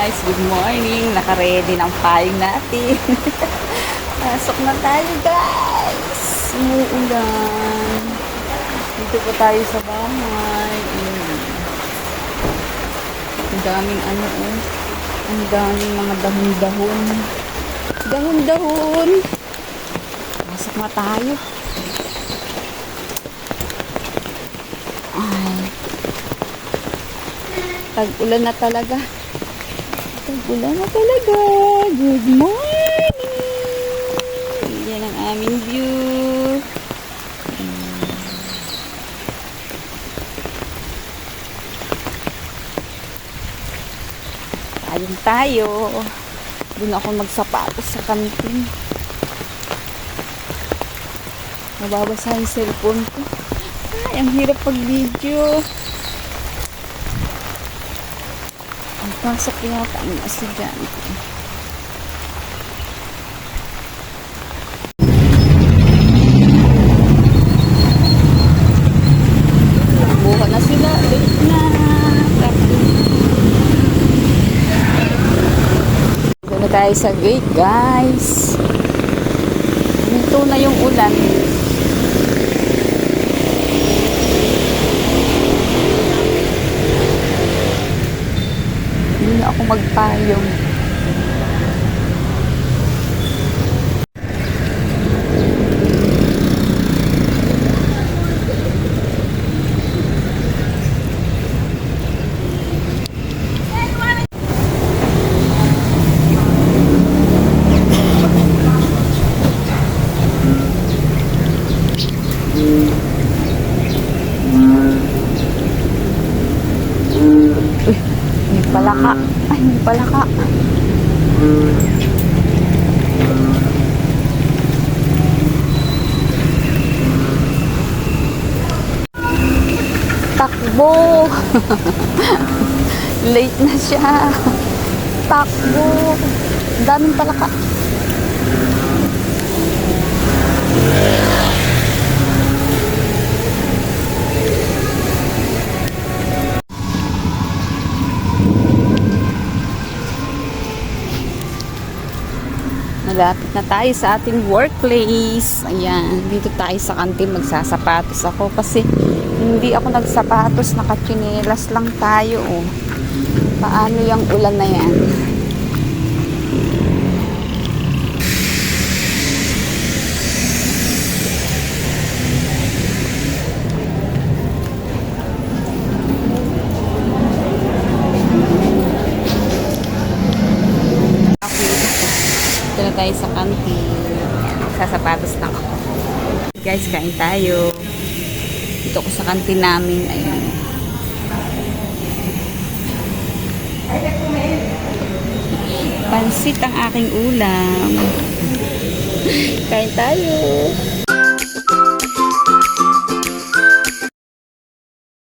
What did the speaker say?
guys, good morning. Naka-ready ng payong natin. Pasok na tayo guys. Umuulan. Dito po tayo sa bahay. Ang daming ang daming mga dahon-dahon. Dahon-dahon. Pasok na tayo. Ay. Tag-ulan na talaga. Tag-ulan na talaga. Good morning! Yan ang aming view. Ayun tayo. Doon ako magsapatos sa kantin. Nababasa yung cellphone ko. Ay, ang hirap pag-video. Ang pasok yata ang estudyante. Buka na sila. Late na. Dito na tayo sa gate, guys. Dito na yung ulan. Hindi na ako magpayong. May palaka. Ay, may palaka. Takbo. Late na siya. Takbo. Ang daming palaka. Malapit na tayo sa ating workplace. Ayan, dito tayo sa kantin magsasapatos ako kasi hindi ako nagsapatos, nakachinelas lang tayo. Oh. Paano yung ulan na yan? Dito na tayo sa kantin. Sasapatos lang ako. Guys, kain tayo. Dito ko sa kantin namin. Ayan. Pansit ang aking ulam. Kain tayo.